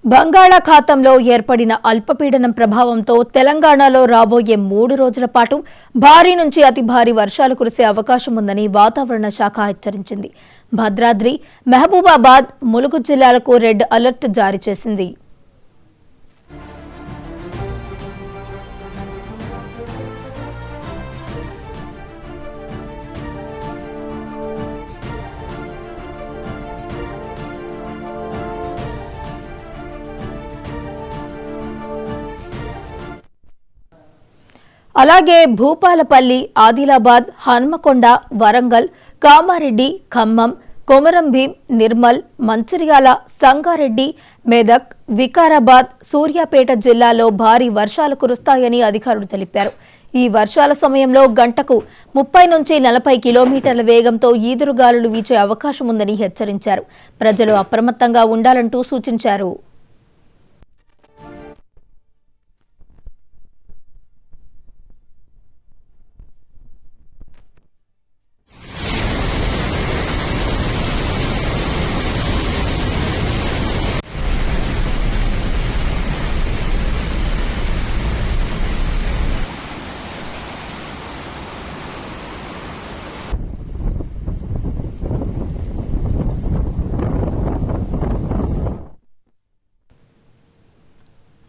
బంగాళాఖాతంలో ఏర్పడిన అల్పపీడనం ప్రభావంతో తెలంగాణలో రాబోయే 3 రోజుల పాటు భారీ నుంచి అతి భారీ వర్షాలు కురిసే అవకాశం ఉందని వాతావరణ శాఖ హెచ్చరించింది. భద్రాద్రి, మహబూబాబాద్, ములుగు జిల్లాలకు రెడ్ అలర్ట్ జారీ చేసింది. అలాగే భూపాలపల్లి, ఆదిలాబాద్, హన్మకొండ, వరంగల్, కామారెడ్డి, ఖమ్మం, కొమరంభీం, నిర్మల్, మంచిర్యాల, సంగారెడ్డి, మెదక్, వికారాబాద్, సూర్యాపేట జిల్లాలో భారీ వర్షాలు కురుస్తాయని అధికారులు తెలిపారు. ఈ వర్షాల సమయంలో గంటకు 30 నుంచి 40 కిలోమీటర్ల వేగంతో ఈదురుగాలులు వీచే అవకాశం ఉందని హెచ్చరించారు. ప్రజలు అప్రమత్తంగా ఉండాలంటూ సూచించారు.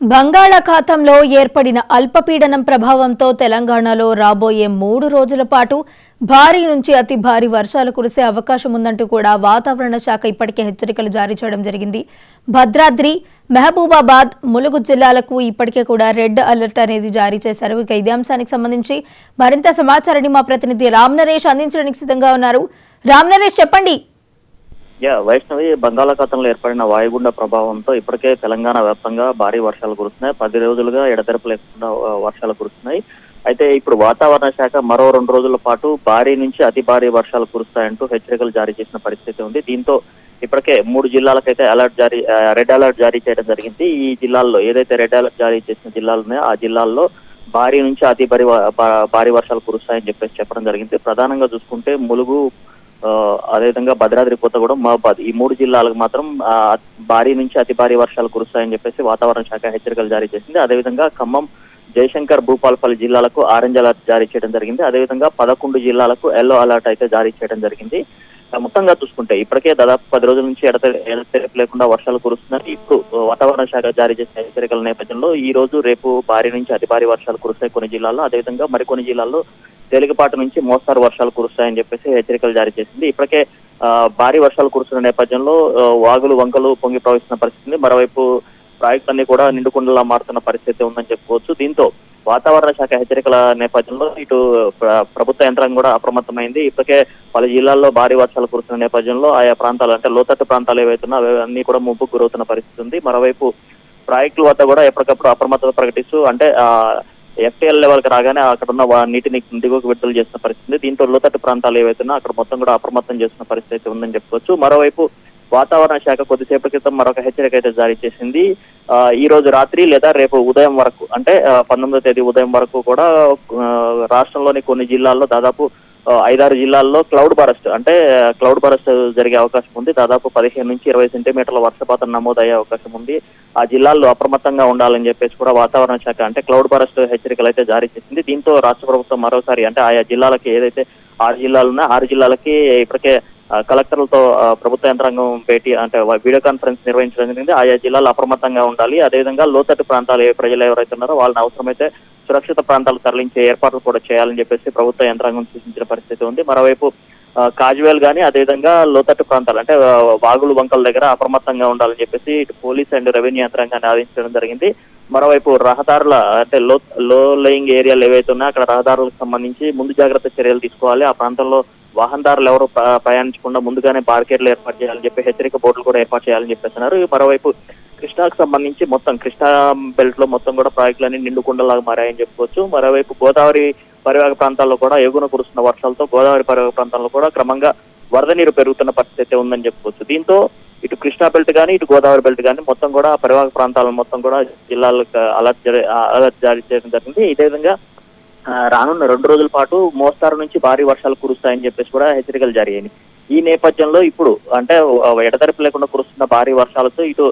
బంగాళాఖాతంలో ఏర్పడిన అల్పపీడనం ప్రభావంతో తెలంగాణలో రాబోయే 3 రోజుల పాటు భారీ నుంచి అతి భారీ వర్షాలు కురిసే అవకాశం ఉందంటూ కూడా వాతావరణ శాఖ ఇప్పటికే హెచ్చరికలు జారీ చేయడం జరిగింది. భద్రాద్రి, మహబూబాబాద్, ములుగు జిల్లాలకు ఇప్పటికే కూడా రెడ్ అలర్ట్ అనేది జారీ చేశారు. ఇక ఇదే అంశానికి సంబంధించి మరింత సమాచారాన్ని మా ప్రతినిధి రామ్ నరేష్ అందించడానికి సిద్ధంగా ఉన్నారు. రామ్ నరేష్, చెప్పండి. వైష్ణవి, బంగాళాఖాతంలో ఏర్పడిన వాయుగుండ ప్రభావంతో ఇప్పటికే తెలంగాణ వ్యాప్తంగా భారీ వర్షాలు కురుస్తున్నాయి. 10 రోజులుగా ఎడతెరపు లేకుండా వర్షాలు కురుస్తున్నాయి. అయితే ఇప్పుడు వాతావరణ శాఖ మరో 2 రోజుల పాటు భారీ నుంచి అతి భారీ వర్షాలు కురుస్తాయంటూ హెచ్చరికలు జారీ చేసిన పరిస్థితి ఉంది. దీంతో ఇప్పటికే 3 జిల్లాలకైతే రెడ్ అలర్ట్ జారీ చేయడం జరిగింది. ఈ జిల్లాల్లో ఏదైతే రెడ్ అలర్ట్ జారీ చేసిన జిల్లాలు ఉన్నాయో ఆ జిల్లాల్లో భారీ నుంచి అతి భారీ వర్షాలు కురుస్తాయని చెప్పడం జరిగింది. ప్రధానంగా చూసుకుంటే ములుగు, అదేవిధంగా భద్రాద్రి, కొత్తగూడెం, మహబూబాబాద్ ఈ 3 జిల్లాలకు మాత్రం భారీ నుంచి అతి భారీ వర్షాలు కురుస్తాయని వాతావరణ శాఖ హెచ్చరికలు జారీ చేసింది. అదేవిధంగా ఖమ్మం, జయశంకర్, భూపాలపల్లి జిల్లాలకు ఆరెంజ్ అలర్ట్ జారీ చేయడం జరిగింది. అదేవిధంగా 11 జిల్లాలకు ఎల్లో అలర్ట్ అయితే జారీ చేయడం జరిగింది. మొత్తంగా చూసుకుంటే ఇప్పటికే దాదాపు 10 రోజుల నుంచి ఎడతెరపు లేకుండా వర్షాలు కురుస్తున్నాయి. ఇప్పుడు వాతావరణ శాఖ జారీ చేసిన హెచ్చరికల నేపథ్యంలో ఈ రోజు, రేపు భారీ నుంచి అతి భారీ వర్షాలు కురుస్తాయి కొన్ని జిల్లాల్లో. అదేవిధంగా మరికొన్ని జిల్లాల్లో తేలికపాటి నుంచి మోస్తారు వర్షాలు కురుస్తాయని హెచ్చరికలు జారీ చేసింది. ఇప్పటికే భారీ వర్షాలు కురుస్తున్న నేపథ్యంలో వాగులు, వంకలు పొంగి ప్రవహిస్తున్న పరిస్థితి. మరోవైపు ప్రాజెక్టులన్నీ కూడా నిండుకుండలా మారుతున్న పరిస్థితి ఉందని చెప్పుకోవచ్చు. దీంతో వాతావరణ శాఖ హెచ్చరికల నేపథ్యంలో ఇటు ప్రభుత్వ యంత్రాంగం కూడా అప్రమత్తమైంది. ఇప్పటికే పలు జిల్లాల్లో భారీ వర్షాలు కురుస్తున్న నేపథ్యంలో ఆయా ప్రాంతాలు, అంటే లోతట్టు ప్రాంతాలు ఏవైతున్నా అన్ని కూడా ముప్పుకు గురవుతున్న పరిస్థితి ఉంది. మరోవైపు ప్రాజెక్టుల వద్ద కూడా ఎప్పటికప్పుడు అప్రమత్తత ప్రకటిస్తూ, అంటే ఎఫ్టీఎల్ లెవెల్కి రాగానే అక్కడ ఉన్న నీటిని దిగువకు విడుదల చేస్తున్న పరిస్థితి. దీంతో లోతట్టు ప్రాంతాలు ఏవైతున్నా అక్కడ మొత్తం కూడా అప్రమత్తం చేస్తున్న పరిస్థితి ఉందని చెప్పుకోవచ్చు. మరోవైపు వాతావరణ శాఖ కొద్దిసేపటి క్రితం మరొక హెచ్చరిక అయితే జారీ చేసింది. ఈ రోజు రాత్రి లేదా రేపు ఉదయం వరకు, అంటే 19వ తేదీ ఉదయం వరకు కూడా రాష్ట్రంలోని కొన్ని జిల్లాల్లో దాదాపు 5-6 జిల్లాల్లో క్లౌడ్ బరస్ట్ జరిగే అవకాశం ఉంది. దాదాపు 15 నుంచి 20 సెంటీమీటర్ల వర్షపాతం నమోదయ్యే అవకాశం ఉంది. ఆ జిల్లాల్లో అప్రమత్తంగా ఉండాలని కూడా వాతావరణ శాఖ, అంటే క్లౌడ్ బరస్ట్ హెచ్చరికలు అయితే జారీ చేసింది. దీంతో రాష్ట్ర ప్రభుత్వం మరోసారి, అంటే ఆయా జిల్లాలకి ఏదైతే 6 జిల్లాలు ఉన్నాయో 6 జిల్లాలకి ఇప్పటికే కలెక్టర్లతో ప్రభుత్వ యంత్రాంగం భేటీ, అంటే వీడియో కాన్ఫరెన్స్ నిర్వహించడం జరిగింది. ఆయా జిల్లాలు అప్రమత్తంగా ఉండాలి. అదేవిధంగా లోతట్టు ప్రాంతాలు ప్రజలు ఎవరైతే ఉన్నారో వాళ్ళని అవసరమైతే సురక్షిత ప్రాంతాలు తరలించే ఏర్పాట్లు కూడా చేయాలని ప్రభుత్వ యంత్రాంగం సూచించిన పరిస్థితి ఉంది. మరోవైపు కాజువేల్ గానీ, అదేవిధంగా లోతట్టు ప్రాంతాలు, అంటే వాగులు, వంకల దగ్గర అప్రమత్తంగా ఉండాలని ఇటు పోలీస్ అండ్ రెవెన్యూ యంత్రాంగాన్ని ఆదేశించడం జరిగింది. మరోవైపు రహదారుల, అంటే లో లేయింగ్ ఏరియాలు ఏవైతే ఉన్నాయో అక్కడ రహదారులకు సంబంధించి ముందు జాగ్రత్త చర్యలు తీసుకోవాలి. ఆ ప్రాంతంలో వాహనదారులు ఎవరు ప్రయాణించకుండా ముందుగానే బార్కెట్లు ఏర్పాటు చేయాలని హెచ్చరిక బోర్డులు కూడా ఏర్పాటు చేయాలని అన్నారు. మరోవైపు కృష్ణాకు సంబంధించి మొత్తం కృష్ణా బెల్ట్ లో మొత్తం కూడా ప్రాజెక్టులన్నీ నిండుకుండలాగా మారాయని చెప్పుకోవచ్చు. మరోవైపు గోదావరి పరివాహక ప్రాంతాల్లో కూడా ఎగువన కురుస్తున్న వర్షాలతో గోదావరి పరివాహక ప్రాంతాల్లో కూడా క్రమంగా వరద నీరు పెరుగుతున్న పరిస్థితి ఉందని చెప్పుకోవచ్చు. దీంతో ఇటు కృష్ణా బెల్ట్ కానీ, ఇటు గోదావరి బెల్ట్ కానీ మొత్తం కూడా పరివాహక ప్రాంతాలను మొత్తం కూడా జిల్లాలకు అలర్ట్ జారీ చేయడం జరిగింది. ఇదే విధంగా రానున్న 2 రోజుల పాటు మోస్తారు నుంచి భారీ వర్షాలు కురుస్తాయని కూడా హెచ్చరికలు జారీ అయ్యాయి. ఈ నేపథ్యంలో ఇప్పుడు, అంటే ఎడతెరపు లేకుండా కురుస్తున్న భారీ వర్షాలతో ఇటు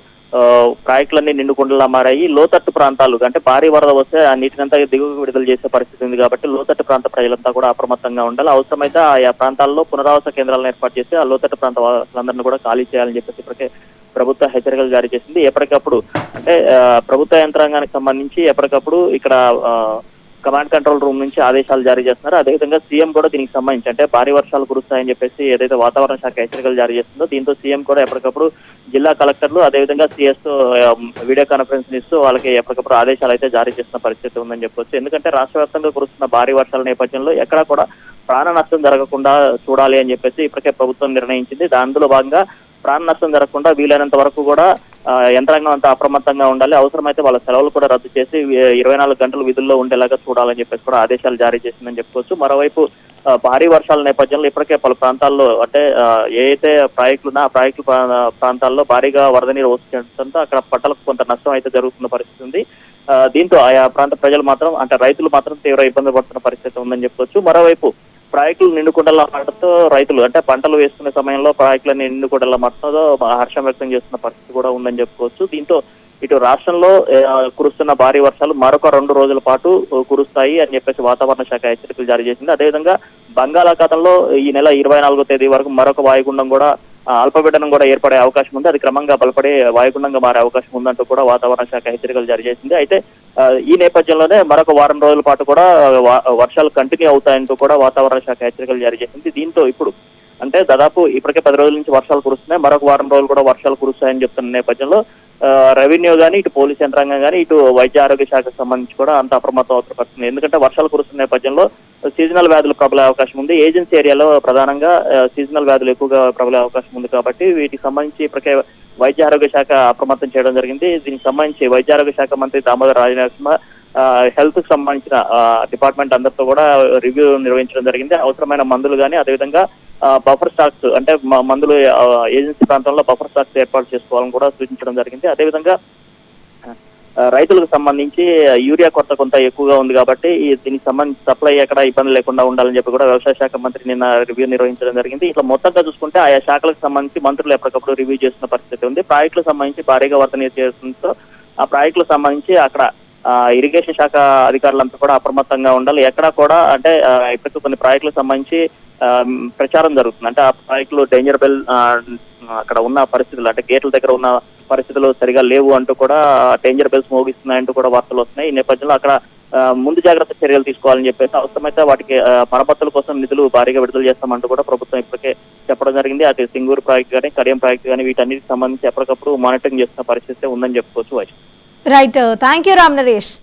ప్రాజెక్టులన్నీ నిండుకుండలా మారాయి. లోతట్టు ప్రాంతాలు అంటే భారీ వరద వస్తే ఆ నీటినంతా దిగువకు విడుదల చేసే పరిస్థితి ఉంది కాబట్టి లోతట్టు ప్రాంత ప్రజలంతా కూడా అప్రమత్తంగా ఉండాలి. అవసరమైతే ఆయా ప్రాంతాల్లో పునరావాస కేంద్రాలను ఏర్పాటు చేసి ఆ లోతట్టు ప్రాంత వాసులందరినీ కూడా ఖాళీ చేయాలని చెప్పేసి ఇప్పటికే ప్రభుత్వ హెచ్చరికలు జారీ చేసింది. ఎప్పటికప్పుడు అంటే ప్రభుత్వ యంత్రాంగానికి సంబంధించి ఎప్పటికప్పుడు ఇక్కడ కమాండ్ కంట్రోల్ రూమ్ నుంచి ఆదేశాలు జారీ చేస్తున్నారు. అదేవిధంగా సీఎం కూడా దీనికి సంబంధించి అంటే భారీ వర్షాలు కురుస్తాయని చెప్పేసి ఏదైతే వాతావరణ శాఖ హెచ్చరికలు జారీ చేస్తుందో దీంతో సీఎం కూడా ఎప్పటికప్పుడు జిల్లా కలెక్టర్లు అదేవిధంగా సీఎస్ తో వీడియో కాన్ఫరెన్స్ ఇస్తూ వాళ్ళకి ఎప్పటికప్పుడు ఆదేశాలు అయితే జారీ చేస్తున్న పరిస్థితి ఉందని చెప్పొచ్చు. ఎందుకంటే రాష్ట్ర వ్యాప్తంగా కురుస్తున్న భారీ వర్షాల నేపథ్యంలో ఎక్కడా కూడా ప్రాణ నష్టం జరగకుండా చూడాలి అని చెప్పేసి ఇప్పటికే ప్రభుత్వం నిర్ణయించింది. అందులో భాగంగా ప్రాణ నష్టం జరగకుండా వీలైనంత వరకు కూడా యంత్రాంగం అంతా అప్రమత్తంగా ఉండాలి. అవసరమైతే వాళ్ళ సెలవులు కూడా రద్దు చేసి 24 గంటలు విధుల్లో ఉండేలాగా చూడాలని చెప్పేసి కూడా ఆదేశాలు జారీ చేసిందని చెప్పుకోవచ్చు. మరోవైపు భారీ వర్షాల నేపథ్యంలో ఇప్పటికే పలు ప్రాంతాల్లో అంటే ఏ అయితే ప్రాజెక్టులు ఉన్నా ఆ ప్రాజెక్టు ప్రాంతాల్లో భారీగా వరద నీరు వస్తుండటంతో అక్కడ పంటలకు కొంత నష్టం అయితే జరుగుతున్న పరిస్థితి ఉంది. దీంతో ఆయా ప్రాంత ప్రజలు మాత్రం అంటే రైతులు మాత్రం తీవ్ర ఇబ్బంది పడుతున్న పరిస్థితి ఉందని చెప్పుకోవచ్చు. మరోవైపు ప్రాజెక్టులు నిండుకుండల మాటతో రైతులు అంటే పంటలు వేసుకునే సమయంలో ప్రాజెక్టులని నిండుకుండల మాటతో హర్షం వ్యక్తం చేస్తున్న పరిస్థితి కూడా ఉందని చెప్పుకోవచ్చు. దీంతో ఇటు రాష్ట్రంలో కురుస్తున్న భారీ వర్షాలు మరొక 2 రోజుల పాటు కురుస్తాయి అని చెప్పేసి వాతావరణ శాఖ హెచ్చరికలు జారీ చేసింది. అదేవిధంగా బంగాళాఖాతంలో ఈ నెల 24వ తేదీ వరకు మరొక వాయుగుండం కూడా అల్పపీడనం కూడా ఏర్పడే అవకాశం ఉంది. అది క్రమంగా బలపడే వాయుగుండంగా మారే అవకాశం ఉందంటూ కూడా వాతావరణ శాఖ హెచ్చరికలు జారీ చేసింది. అయితే ఈ నేపథ్యంలోనే మరొక వారం రోజుల పాటు కూడా వర్షాలు కంటిన్యూ అవుతాయంటూ కూడా వాతావరణ శాఖ హెచ్చరికలు జారీ చేసింది. దీంతో ఇప్పుడు అంటే దాదాపు ఇప్పటికే 10 రోజుల నుంచి వర్షాలు కురుస్తున్నాయి. మరొక వారం రోజులు కూడా వర్షాలు కురుస్తాయని చెప్తున్న నేపథ్యంలో రెవెన్యూ కానీ ఇటు పోలీస్ యంత్రాంగం కానీ ఇటు వైద్య ఆరోగ్య శాఖకు సంబంధించి కూడా అంత అప్రమత్తం అవసరపడుతుంది. ఎందుకంటే వర్షాలు కురుస్తున్న నేపథ్యంలో సీజనల్ వ్యాధులు ప్రబలే అవకాశం ఉంది. ఏజెన్సీ ఏరియాలో ప్రధానంగా సీజనల్ వ్యాధులు ఎక్కువగా ప్రబలే అవకాశం ఉంది కాబట్టి వీటికి సంబంధించి ఇప్పటికే వైద్య ఆరోగ్య శాఖ అప్రమత్తం చేయడం జరిగింది. దీనికి సంబంధించి వైద్య ఆరోగ్య శాఖ మంత్రి దామోదర్ రాజనరసింహ హెల్త్ కు సంబంధించిన డిపార్ట్మెంట్ అందరితో కూడా రివ్యూ నిర్వహించడం జరిగింది. అవసరమైన మందులు కానీ అదేవిధంగా బఫర్ స్టాక్స్ అంటే మందులు ఏజెన్సీ ప్రాంతంలో బఫర్ స్టాక్స్ ఏర్పాటు చేసుకోవాలని కూడా సూచించడం జరిగింది. అదేవిధంగా రైతులకు సంబంధించి యూరియా కొరత కొంత ఎక్కువగా ఉంది కాబట్టి దీనికి సంబంధించి సప్లై ఎక్కడ ఇబ్బంది లేకుండా ఉండాలని చెప్పి కూడా వ్యవసాయ శాఖ మంత్రి నిన్న రివ్యూ నిర్వహించడం జరిగింది. ఇట్లా మొత్తంగా చూసుకుంటే ఆయా శాఖలకు సంబంధించి మంత్రులు ఎప్పటికప్పుడు రివ్యూ చేస్తున్న పరిస్థితి ఉంది. ప్రాజెక్టులకు సంబంధించి భారీగా వర్ధ నీరు చేస్తుందో ఆ ప్రాజెక్టులకు సంబంధించి అక్కడ ఇరిగేషన్ శాఖ అధికారులంతా కూడా అప్రమత్తంగా ఉండాలి. ఎక్కడా కూడా అంటే ఇప్పటికీ కొన్ని ప్రాజెక్టులకు సంబంధించి ప్రచారం జరుగుతుంది. అంటే ఆ ప్రాజెక్టులు డేంజర్ బెల్ అక్కడ ఉన్న పరిస్థితులు అంటే గేట్ల దగ్గర ఉన్న పరిస్థితులు సరిగా లేవు అంటూ కూడా డేంజర్ బెల్స్ మోగిస్తున్నాయంటూ కూడా వార్తలు వస్తున్నాయి. ఈ నేపథ్యంలో అక్కడ ముందు జాగ్రత్త చర్యలు తీసుకోవాలని చెప్పేసి అవసరమైతే వాటికి మరమ్మతుల కోసం నిధులు భారీగా విడుదల చేస్తామంటూ కూడా ప్రభుత్వం ఇప్పటికే చెప్పడం జరిగింది. అటు సింగూరు ప్రాజెక్టు కానీ కడియం ప్రాజెక్టు కానీ వీటన్నిటికి సంబంధించి ఎప్పటికప్పుడు మానిటరింగ్ చేస్తున్న పరిస్థితి ఉందని చెప్పుకోవచ్చు. Right, thank you Ram Naresh.